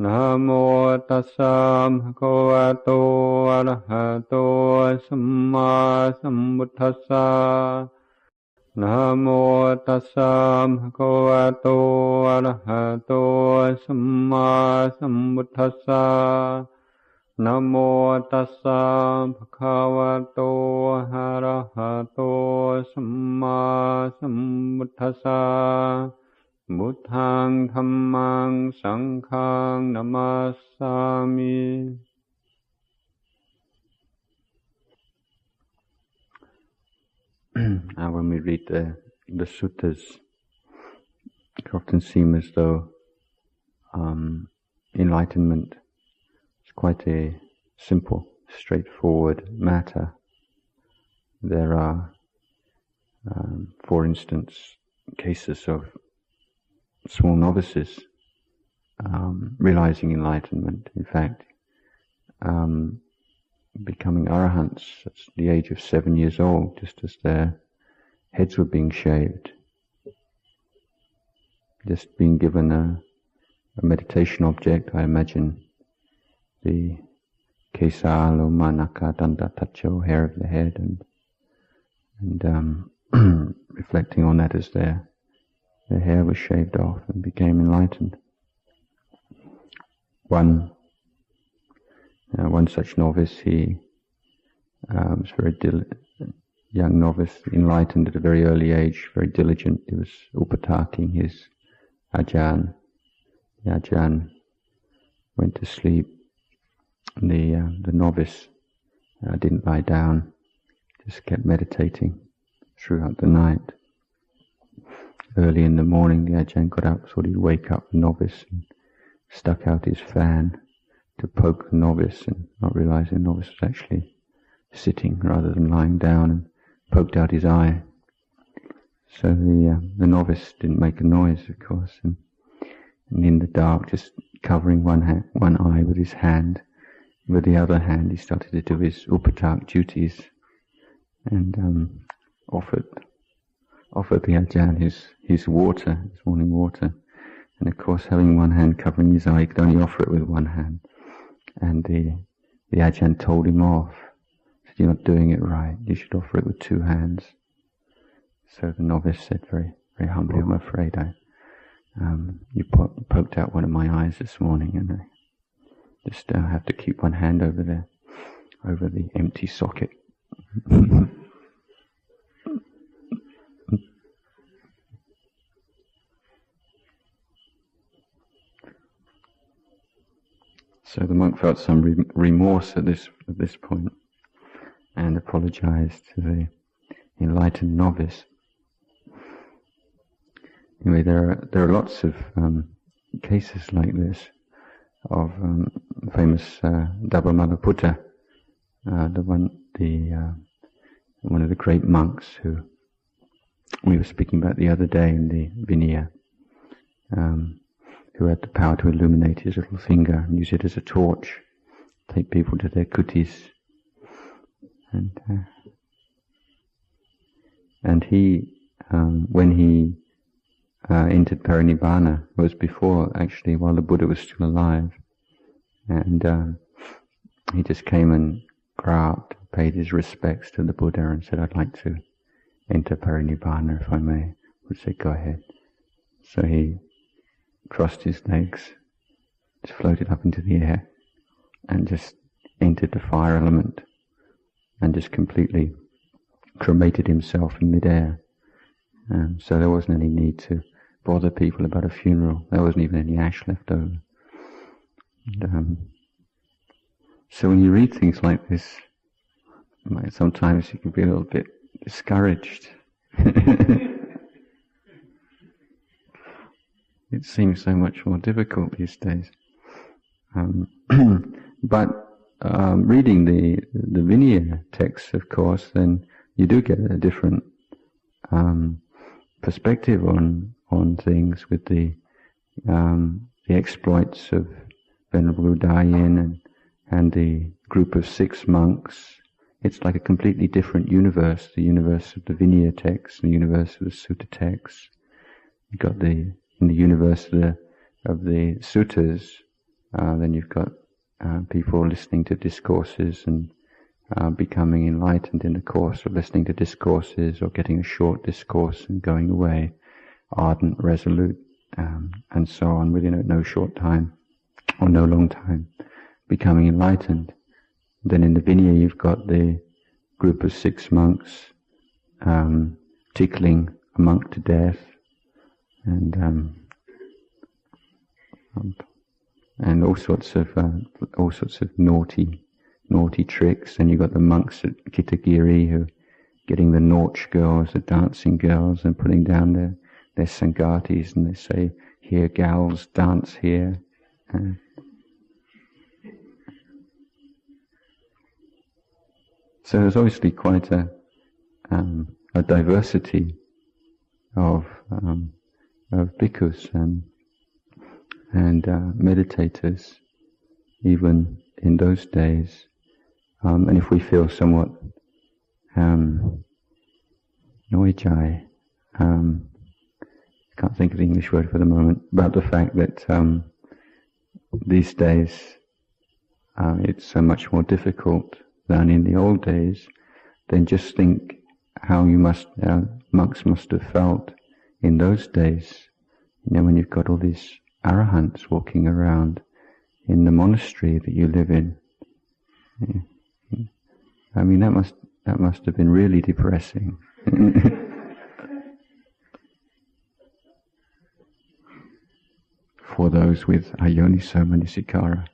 นะโมตัสสะภะคะวะโตอะระหะโตสัมมาสัมพุทธัสสะนะโมตัสสะภะคะวะโตอะระหะโตสัมมาสัมพุทธัสสะนะโมตัสสะภะคะวะโตอะระหะโตสัมมาสัมพุทธัสสะพุทธังธัมมังสังฆังนะมัสสามิ When we read the suttas, it often seems as though enlightenment is quite a simple, straightforward matter. There are, for instance, cases of small novices realizing enlightenment, in fact, becoming arahants at the age of 7 years old, just as their heads were being shaved, just being given a meditation object. I imagine the kesalo manaka danda tacho, hair of the head, and reflecting on that as their hair was shaved off and became enlightened. One such novice, he was very young novice, enlightened at a very early age, very diligent. He was upataking his Ajahn. The Ajahn went to sleep. The novice didn't lie down, just kept meditating throughout the night. Early in the morning, the Ajahn got up, thought he'd wake up the novice, and stuck out his fan to poke the novice, and not realizing the novice was actually sitting rather than lying down, and poked out his eye. So the novice didn't make a noise, of course, and in the dark, just covering one eye with his hand, with the other hand he started to do his upatak duties, and offered the Ajahn his water, his morning water. And of course, having one hand covering his eye, he could only offer it with one hand. And the Ajahn told him off. Said, "You're not doing it right. You should offer it with 2 hands." So the novice said very, very humbly, "I'm afraid you poked out one of my eyes this morning, and I just have to keep one hand over the empty socket." So the monk felt some remorse at this point, and apologized to the enlightened novice. Anyway, there are lots of cases like this of famous Dhamma one of the great monks who we were speaking about the other day in the Vinaya. Who had the power to illuminate his little finger and use it as a torch, take people to their kutis, and he, when he entered Parinibbana, was before actually while the Buddha was still alive, and he just came and grabbed, paid his respects to the Buddha, and said, "I'd like to enter Parinibbana if I may." I would say, "Go ahead." So he crossed his legs, just floated up into the air, and just entered the fire element, and just completely cremated himself in midair. So there wasn't any need to bother people about a funeral. There wasn't even any ash left over. So when you read things like this, sometimes you can be a little bit discouraged. It seems so much more difficult these days. But reading the Vinaya texts, of course, then you do get a different perspective on things with the exploits of Venerable Udayin and the group of 6 monks. It's like a completely different universe, the universe of the Vinaya texts, the universe of the Sutta texts. You've got in the universe of the suttas, Then you've got people listening to discourses and becoming enlightened in the course of listening to discourses, or getting a short discourse and going away, ardent, resolute, and so on, within no short time or no long time, becoming enlightened. Then in the Vinaya you've got the group of 6 monks tickling a monk to death, and all sorts of naughty tricks. And you've got the monks at Kitagiri who are getting the nautch girls, the dancing girls, and putting down their sangatis, and they say, "Here, gals, dance here." So there's obviously quite a diversity of bhikkhus and meditators, even in those days. And if we feel somewhat noijai, can't think of the English word for the moment, about the fact that these days it's so much more difficult than in the old days, then just think how monks must have felt in those days. When you've got all these Arahants walking around in the monastery that you live in. I mean, that must have been really depressing. For those with ayoniso manasikara.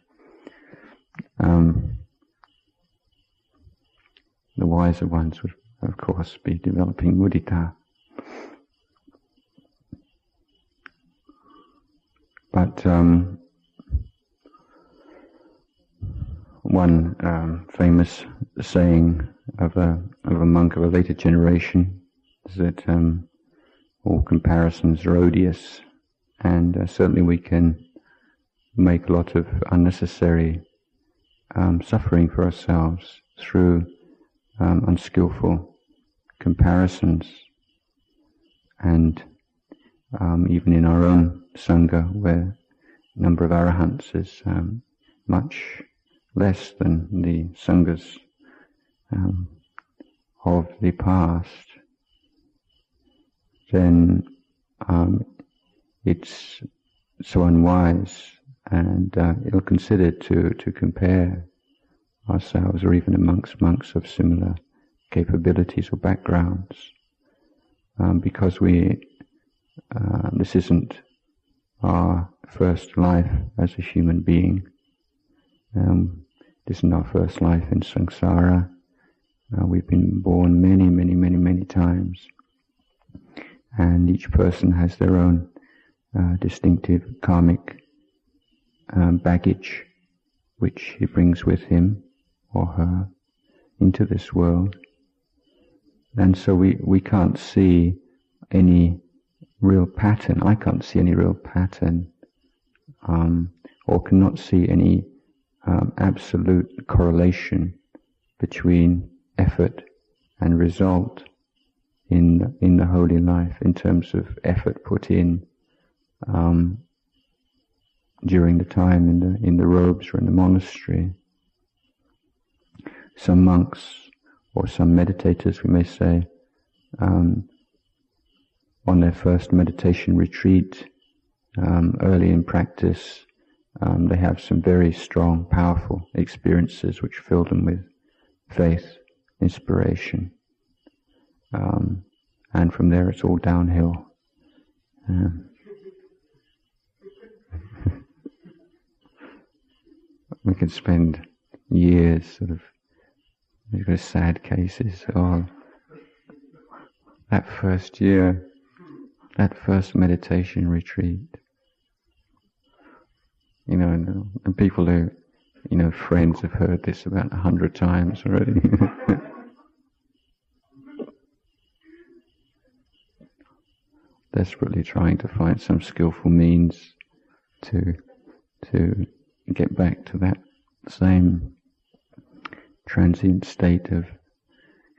The wiser ones would, of course, be developing mudita. But one famous saying of a monk of a later generation is that all comparisons are odious, and certainly we can make a lot of unnecessary suffering for ourselves through unskillful comparisons. And even in our own Sangha, where the number of Arahants is much less than the Sanghas of the past, then it's so unwise and ill-considered to compare ourselves, or even amongst monks of similar capabilities or backgrounds, because this isn't our first life as a human being. This isn't our first life in samsara. We've been born many times, and each person has their own distinctive karmic baggage which he brings with him or her into this world. And so we can't see any real pattern. I can't see any real pattern, or cannot see any absolute correlation between effort and result in the holy life, in terms of effort put in during the time in the robes or in the monastery. Some monks or some meditators, we may say, on their first meditation retreat, early in practice, they have some very strong, powerful experiences which fill them with faith, inspiration, and from there it's all downhill. We could spend years sort of, these sad cases. Oh, that first year, that first meditation retreat, and people who, friends have heard this about 100 times already. Desperately trying to find some skillful means to get back to that same transient state of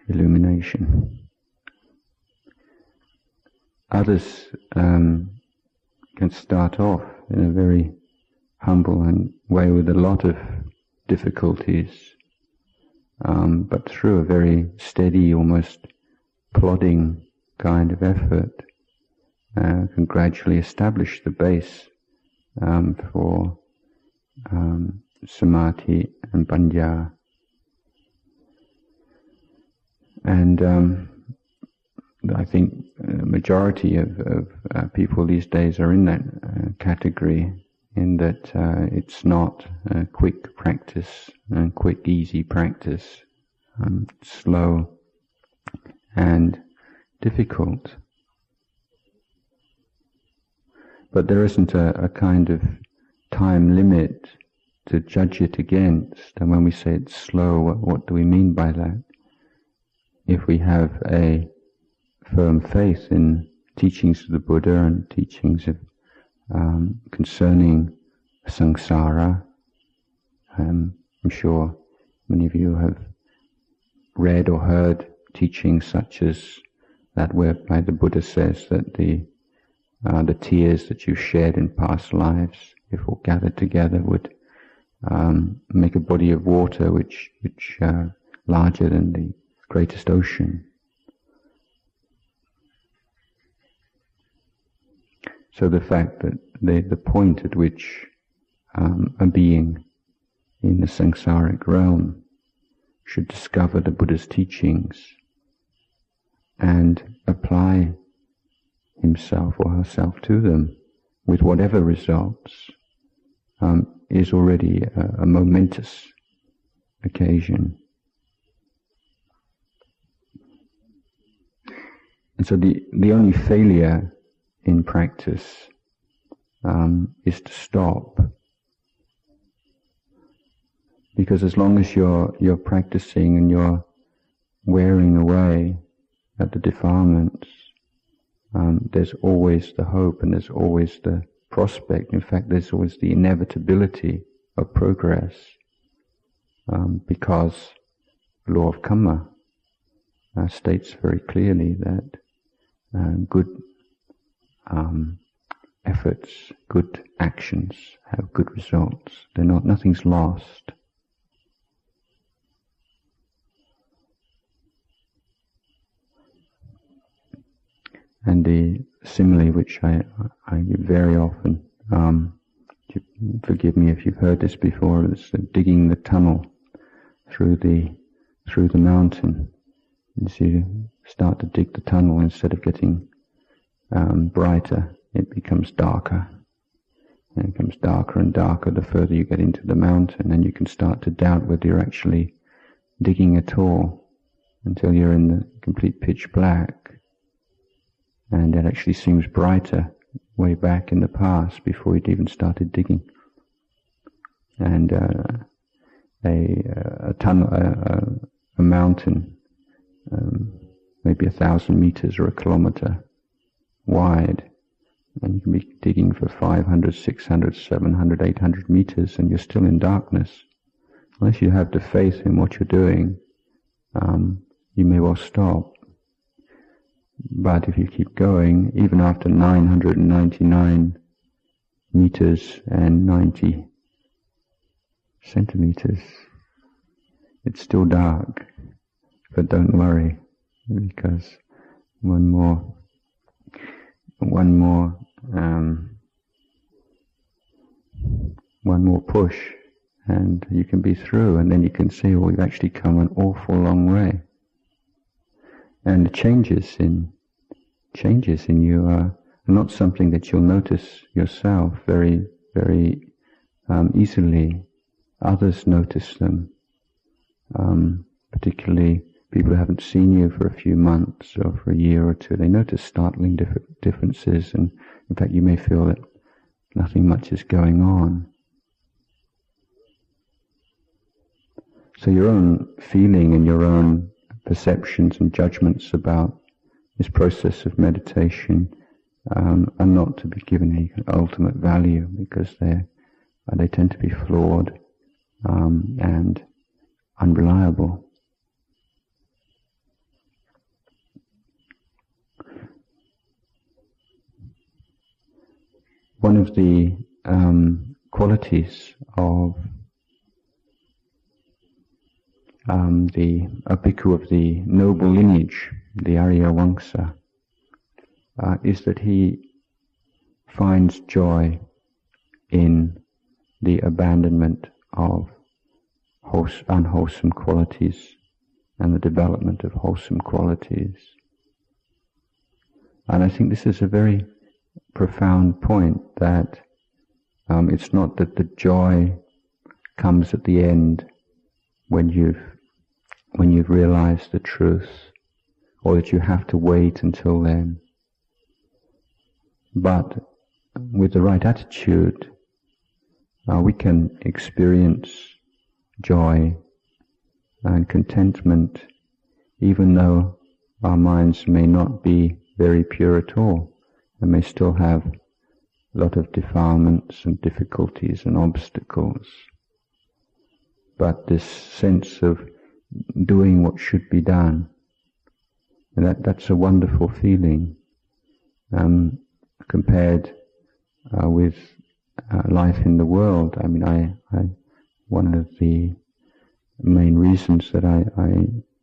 illumination. Others can start off in a very humble and way with a lot of difficulties, but through a very steady, almost plodding kind of effort, can gradually establish the base for samadhi and panya. And I think the majority of people these days are in that category, in that it's not a quick practice and quick, easy practice, slow and difficult. But there isn't a kind of time limit to judge it against. And when we say it's slow, what do we mean by that? If we have a firm faith in teachings of the Buddha and teachings of concerning samsara, I'm sure many of you have read or heard teachings such as that whereby the Buddha says that the tears that you shed in past lives, if all gathered together, would make a body of water which larger than the greatest ocean. So the fact that the point at which a being in the samsaric realm should discover the Buddha's teachings and apply himself or herself to them with whatever results is already a momentous occasion. And so the only failure in practice is to stop. Because as long as you're practicing and you're wearing away at the defilements, there's always the hope and there's always the prospect. In fact, there's always the inevitability of progress, because the law of karma states very clearly that good efforts, good actions have good results. Nothing's lost. And the simile which I give very often, forgive me if you've heard this before, is digging the tunnel through the mountain. As you start to dig the tunnel, instead of getting brighter, it becomes darker. And it becomes darker and darker the further you get into the mountain, and you can start to doubt whether you're actually digging at all, until you're in the complete pitch black. And it actually seems brighter way back in the past before you'd even started digging. And a tunnel, a mountain, maybe 1,000 meters or a kilometer wide, and you can be digging for 500, 600, 700, 800 meters, and you're still in darkness. Unless you have the faith in what you're doing, you may well stop. But if you keep going, even after 999 meters and 90 centimeters, it's still dark. But don't worry, because one more push, and you can be through, and then you can see, well, you've actually come an awful long way. And the changes in you are not something that you'll notice yourself very, very easily. Others notice them, particularly people who haven't seen you for a few months or for a year or two. They notice startling differences, and in fact you may feel that nothing much is going on. So your own feeling and your own perceptions and judgments about this process of meditation are not to be given any ultimate value, because they tend to be flawed and unreliable. One of the qualities of a bhikkhu of the noble lineage, the Arya Vamsa, is that he finds joy in the abandonment of unwholesome qualities and the development of wholesome qualities. And I think this is a very profound point, that it's not that the joy comes at the end when you've realized the truth, or that you have to wait until then. But with the right attitude, we can experience joy and contentment even though our minds may not be very pure at all, and may still have a lot of defilements and difficulties and obstacles. But this sense of doing what should be done, and that's a wonderful feeling, compared with life in the world. I mean, one of the main reasons that I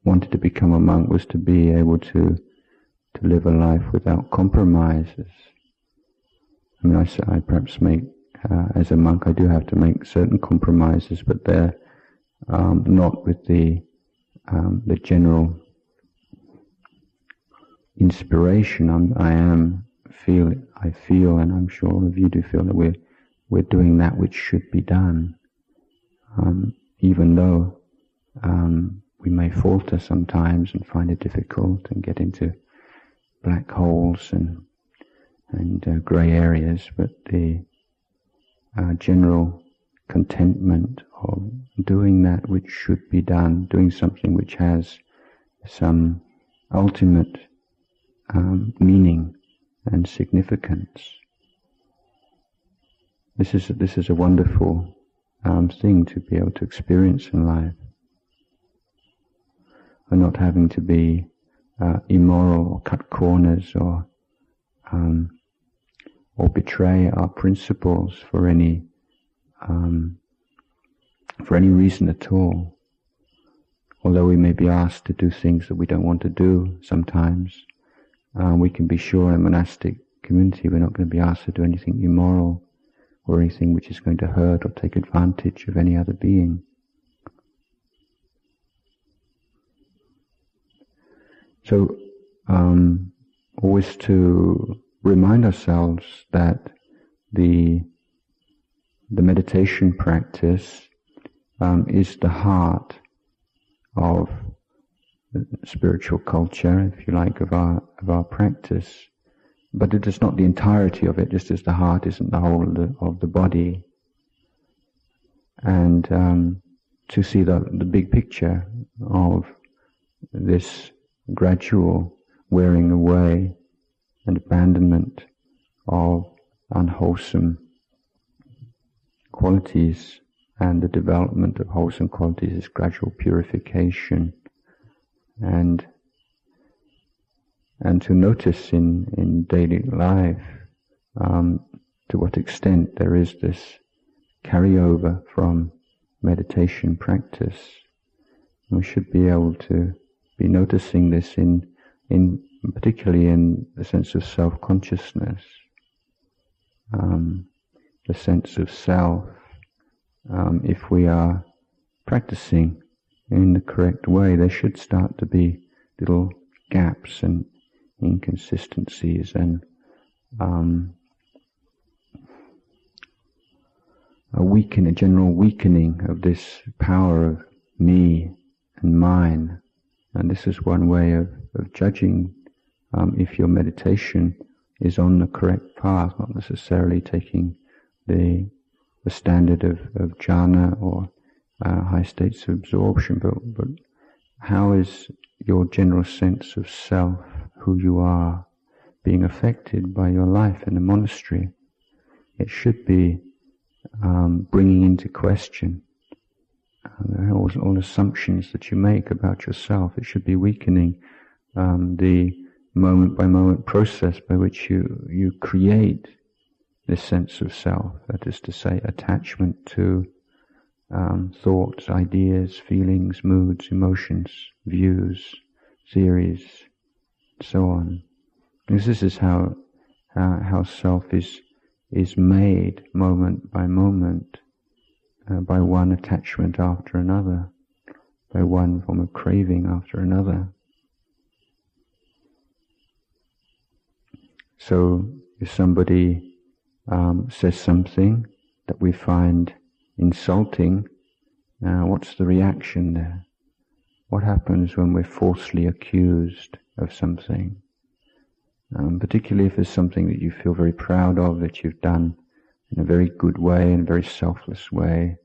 wanted to become a monk was to be able to live a life without compromises. I mean, I perhaps make, as a monk, I do have to make certain compromises, but they're not with the general inspiration. I feel, and I'm sure all of you do feel, that we're doing that which should be done, even though we may falter sometimes and find it difficult and get into black holes and grey areas, but the general contentment of doing that which should be done, doing something which has some ultimate meaning and significance. This is a wonderful thing to be able to experience in life. We're not having to be immoral or cut corners or betray our principles for any reason at all. Although we may be asked to do things that we don't want to do sometimes, we can be sure in a monastic community we're not going to be asked to do anything immoral or anything which is going to hurt or take advantage of any other being. So, always to remind ourselves that the meditation practice is the heart of the spiritual culture, if you like, of our practice. But it is not the entirety of it, just as the heart isn't the whole of the body. And to see the big picture of this gradual wearing away and abandonment of unwholesome qualities and the development of wholesome qualities is gradual purification, and to notice in daily life to what extent there is this carryover from meditation practice. We should be able to be noticing this in particularly in the sense of self-consciousness, the sense of self. If we are practicing in the correct way, there should start to be little gaps and inconsistencies and a general weakening of this power of me and mine. And this is one way of judging if your meditation is on the correct path, not necessarily taking the standard of jhana or high states of absorption, but how is your general sense of self, who you are, being affected by your life in the monastery? It should be bringing into question all assumptions that you make about yourself. It should be weakening the moment-by-moment process by which you create this sense of self, that is to say, attachment to thoughts, ideas, feelings, moods, emotions, views, theories, so on. Because this is how self is made moment by moment, by one attachment after another, by one form of craving after another. So if somebody says something that we find insulting, what's the reaction there? What happens when we're falsely accused of something? Particularly if it's something that you feel very proud of, that you've done in a very good way, in a very selfless way,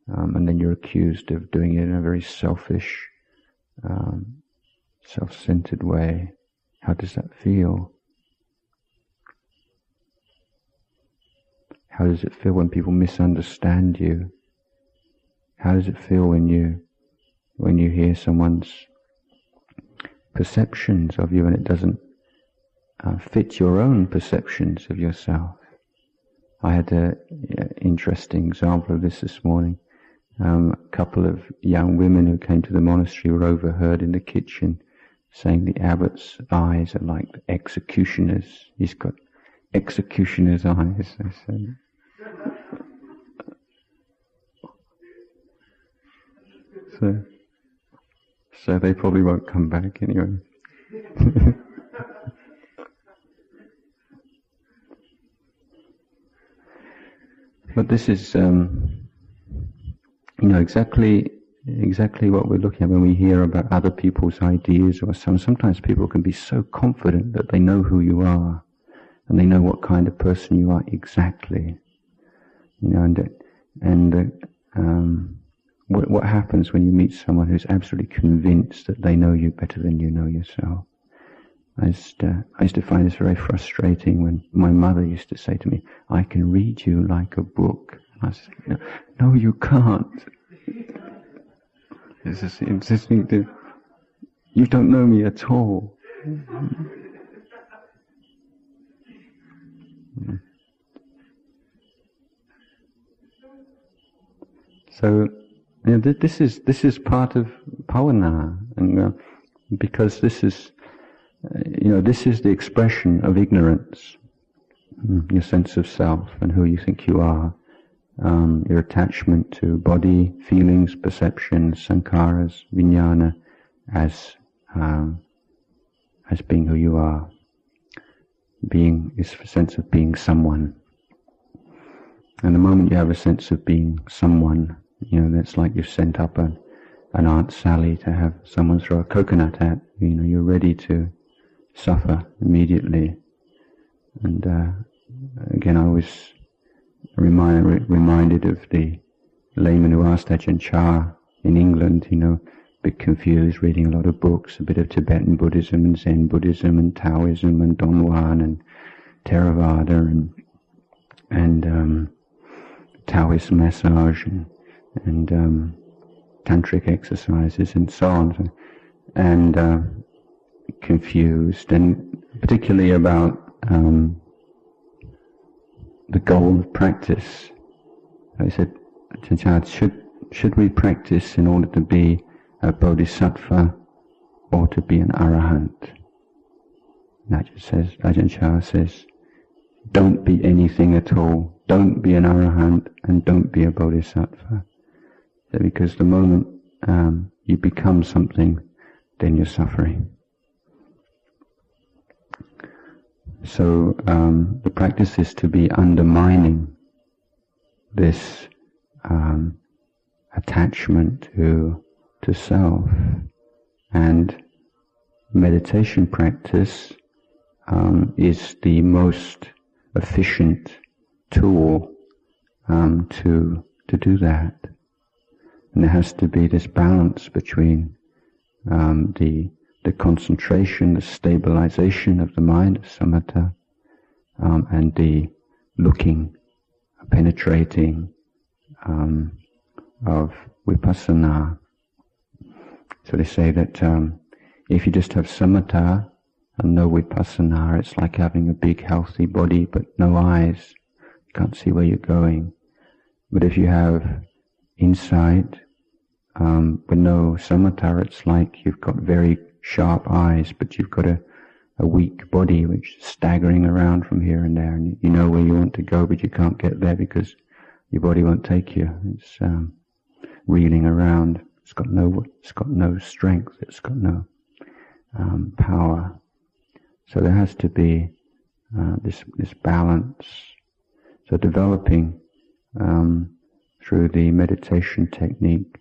and then you're accused of doing it in a very selfish, self-centered way. How does that feel? How does it feel when people misunderstand you? How does it feel when you hear someone's perceptions of you and it doesn't fit your own perceptions of yourself? I had an interesting example of this morning. A couple of young women who came to the monastery were overheard in the kitchen saying the abbot's eyes are like executioners. He's got executioner's eyes, they said. So they probably won't come back anyway. But this is, exactly what we're looking at when we hear about other people's ideas or sometimes people can be so confident that they know who you are and they know what kind of person you are exactly. What happens when you meet someone who's absolutely convinced that they know you better than you know yourself? I used to find this very frustrating when my mother used to say to me, "I can read you like a book." And I said, "No, you can't. It's just insisting to, you don't know me at all." So, this is part of bhavana, and because this is the expression of ignorance, your sense of self and who you think you are, your attachment to body, feelings, perceptions, sankharas, vijnana, as being who you are. Being is a sense of being someone. And the moment you have a sense of being someone, that's like you've sent up an Aunt Sally to have someone throw a coconut at. You're ready to suffer immediately. And again, I was reminded of the layman who asked Ajahn Chah in England, a bit confused, reading a lot of books, a bit of Tibetan Buddhism and Zen Buddhism and Taoism and Don Juan and Theravada and Taoist massage and tantric exercises and so on, and confused, and particularly about the goal of practice. I said, should we practice in order to be a Bodhisattva or to be an Arahant? And Ajahn Chah says, don't be anything at all. Don't be an Arahant and don't be a Bodhisattva. Because the moment you become something, then you're suffering. So the practice is to be undermining this attachment to self, and meditation practice is the most efficient tool to do that. And there has to be this balance between the concentration, the stabilization of the mind, of samatha, and the looking, penetrating of vipassana. So they say that if you just have samatha and no vipassana, it's like having a big healthy body but no eyes. can't see where you're going. But if you have insight, with no samatha, it's like you've got very sharp eyes, but you've got a weak body which is staggering around from here and there, and you know where you want to go, but you can't get there because your body won't take you. It's reeling around. It's got no strength. It's got no power. So there has to be this balance. So developing through the meditation technique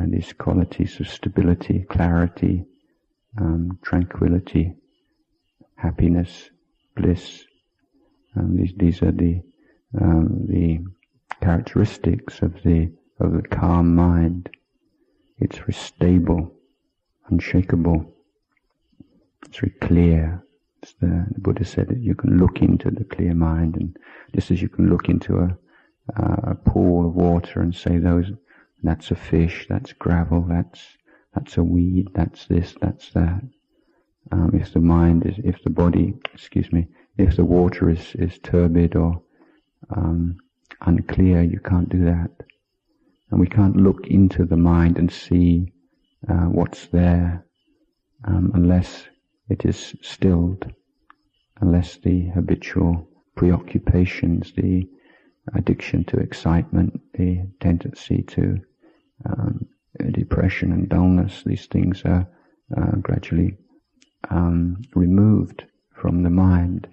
these qualities of stability, clarity, tranquility, happiness, bliss. These are the characteristics of the calm mind. It's very stable, unshakable. It's very clear. The Buddha said that you can look into the clear mind, and just as you can look into a pool of water and say that's a fish, that's gravel, that's a weed, that's this, that's that. If the water is turbid or unclear, you can't do that. And we can't look into the mind and see what's there unless it is stilled, unless the habitual preoccupations, the addiction to excitement, the tendency to depression and dullness, these things are gradually removed from the mind.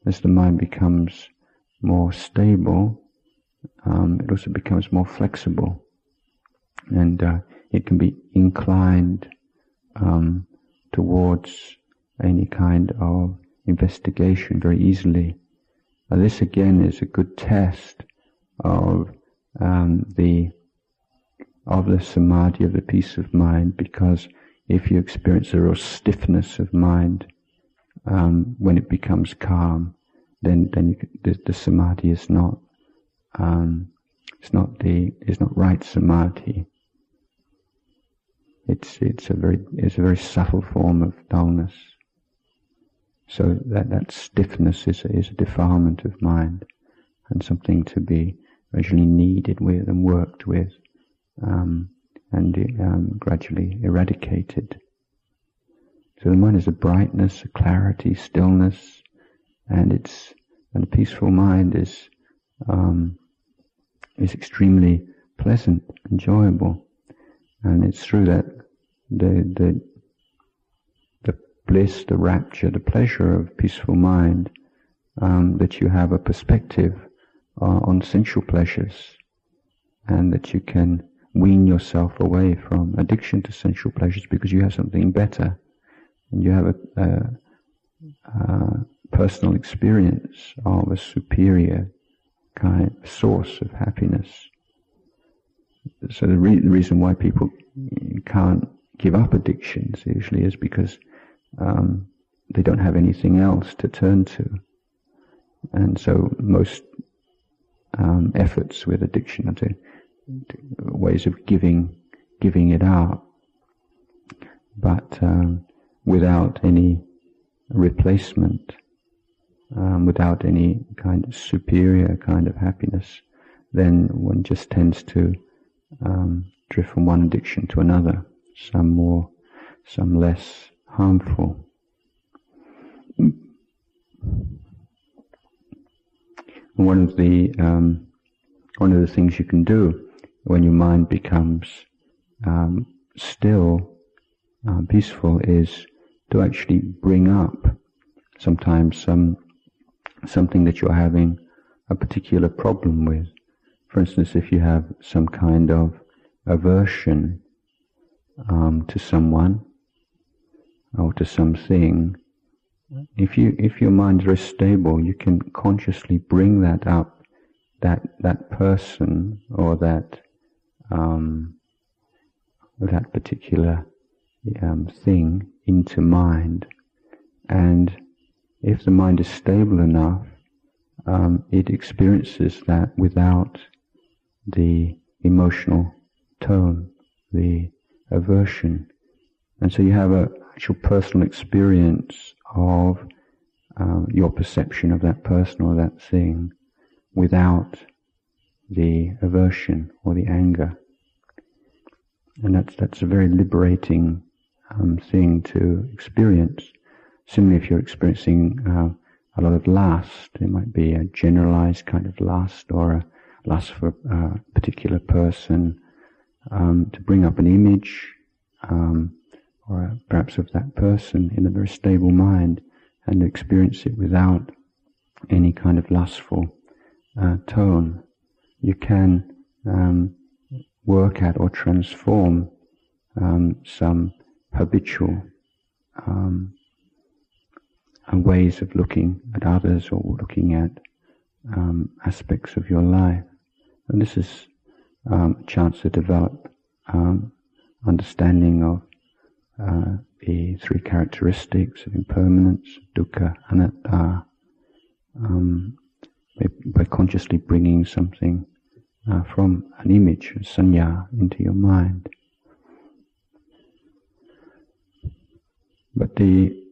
As the mind becomes more stable, it also becomes more flexible, and it can be inclined towards any kind of investigation very easily. This again is a good test of the samadhi, of the peace of mind, because if you experience a real stiffness of mind when it becomes calm, then the samadhi is not right samadhi. It's a very subtle form of dullness. So that stiffness is a defilement of mind, and something to be gradually kneaded with and worked with, and gradually eradicated. So the mind is a brightness, a clarity, stillness, and a peaceful mind is extremely pleasant, enjoyable, and it's through that the bliss, the rapture, the pleasure of peaceful mind that you have a perspective on sensual pleasures, and that you can wean yourself away from addiction to sensual pleasures because you have something better, and you have a personal experience of a superior kind of source of happiness. So the reason why people can't give up addictions usually is because they don't have anything else to turn to, and so most efforts with addiction are to ways of giving it up, but without any replacement, without any kind of superior kind of happiness, then one just tends to drift from one addiction to another, some more, some less harmful. One of the things you can do when your mind becomes still, peaceful, is to actually bring up sometimes something that you're having a particular problem with. For instance, if you have some kind of aversion to someone or to something, if your mind is very stable, you can consciously bring that up, that person or that particular thing into mind, and if the mind is stable enough, it experiences that without the emotional tone, the aversion, and so you have an actual personal experience of your perception of that person or that thing, without the aversion or the anger. And that's a very liberating thing to experience. Similarly, if you're experiencing a lot of lust, it might be a generalized kind of lust or a lust for a particular person, to bring up an image or perhaps of that person in a very stable mind and experience it without any kind of lustful tone. You can work at or transform some habitual ways of looking at others or looking at aspects of your life. And this is a chance to develop understanding of the three characteristics of impermanence, dukkha, anatta, by consciously bringing something from an image, a sanya, into your mind. But the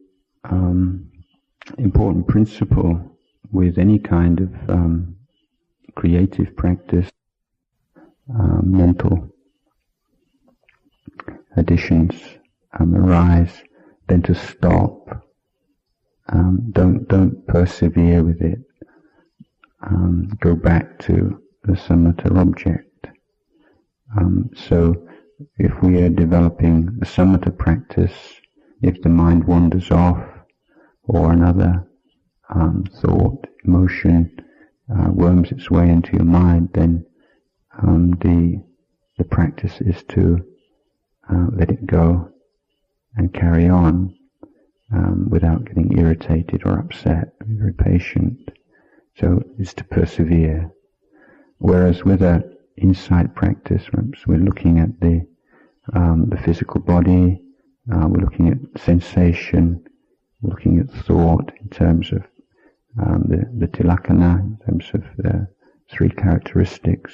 important principle with any kind of creative practice, mental additions arise, then to stop. Don't persevere with it. Go back to the samatha object. So if we are developing the samatha practice, if the mind wanders off or another thought, emotion worms its way into your mind, then the practice is to let it go and carry on without getting irritated or upset. Be very patient. So it's to persevere. Whereas with an insight practice, perhaps we're looking at the physical body, we're looking at sensation, we're looking at thought in terms of the tilakkhana, in terms of the three characteristics.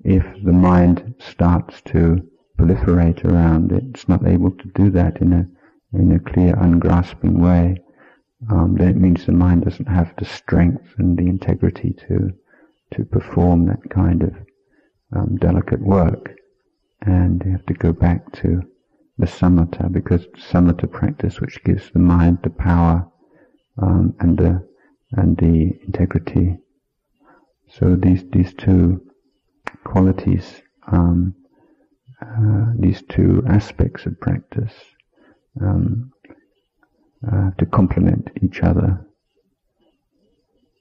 If the mind starts to proliferate around it, it's not able to do that in a clear, ungrasping way, then it means the mind doesn't have the strength and the integrity to perform that kind of delicate work. And you have to go back to the samatha, because samatha practice, which gives the mind the power and the integrity. So these two qualities, these two aspects of practice to complement each other.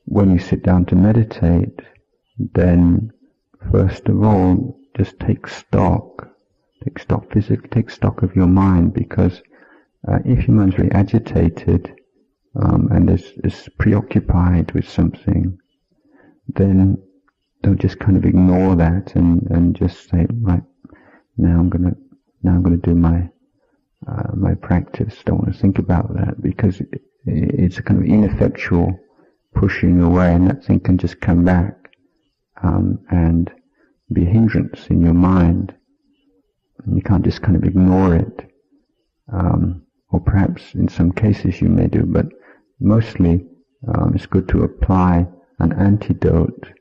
When you sit down to meditate, then first of all, just take stock physically, take stock of your mind, because if your mind's very agitated and is preoccupied with something, then don't just kind of ignore that and just say, right, now I'm gonna do my practice. Don't want to think about that, because it's a kind of ineffectual pushing away, and that thing can just come back and be a hindrance in your mind. And you can't just kind of ignore it, or perhaps in some cases you may do, but mostly it's good to apply an antidote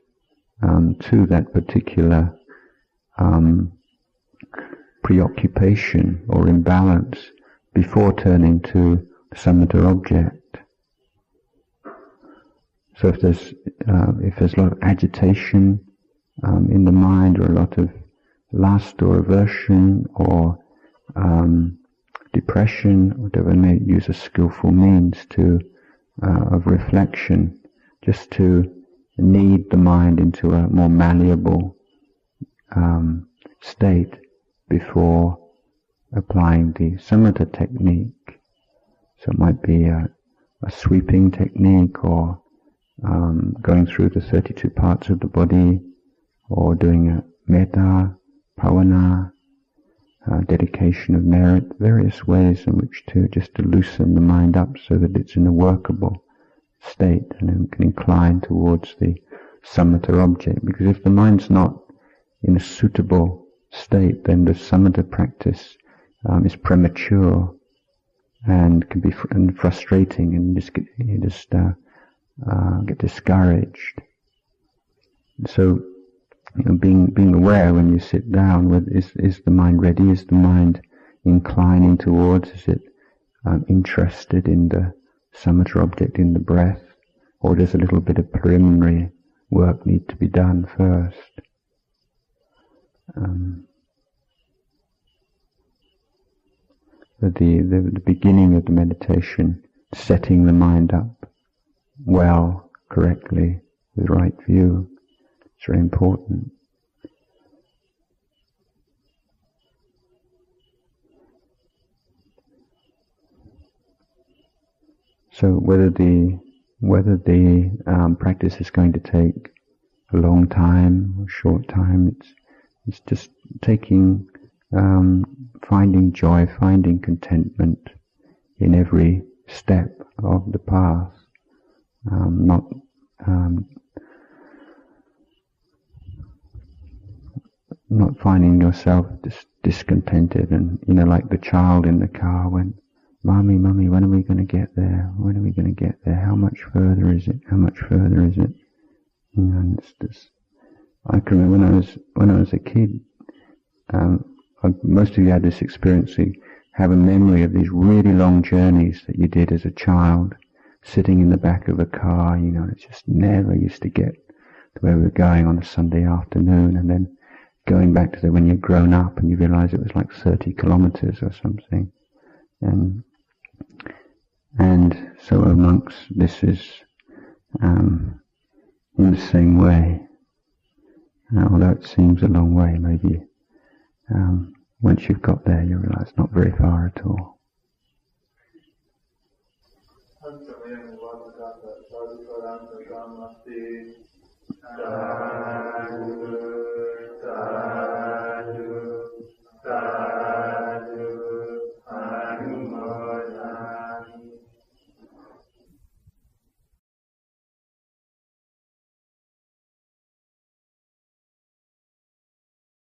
to that particular preoccupation or imbalance before turning to the samatha object. So if there's a lot of agitation in the mind, or a lot of lust or aversion or depression, whatever, may use a skillful means of reflection, just to knead the mind into a more malleable state before applying the samatha technique. So it might be a sweeping technique, or going through the 32 parts of the body, or doing a metta, bhavana, dedication of merit, various ways in which to loosen the mind up so that it's in a workable state and then can incline towards the samatha object. Because if the mind's not in a suitable state, then the samatha practice is premature and can be frustrating, and you just get discouraged. So, being aware when you sit down, is the mind ready? Is the mind inclining towards? Is it interested in the samatha object, in the breath? Or does a little bit of preliminary work need to be done first? The beginning of the meditation, setting the mind up well, correctly, with right view, it's very important. So whether the practice is going to take a long time or short time, it's just taking, finding joy, finding contentment in every step of the path, not finding yourself discontented and, like the child in the car when, Mommy, when are we going to get there? When are we going to get there? How much further is it? How much further is it? And it's just, I can remember when I was a kid, most of you had this experience, you have a memory of these really long journeys that you did as a child, sitting in the back of a car, it just never used to get to where we were going on a Sunday afternoon, and then going back to when you're grown up and you realise it was like 30 kilometres or something. And so amongst this is in the same way, although it seems a long way, maybe once you've got there you realise not very far at all.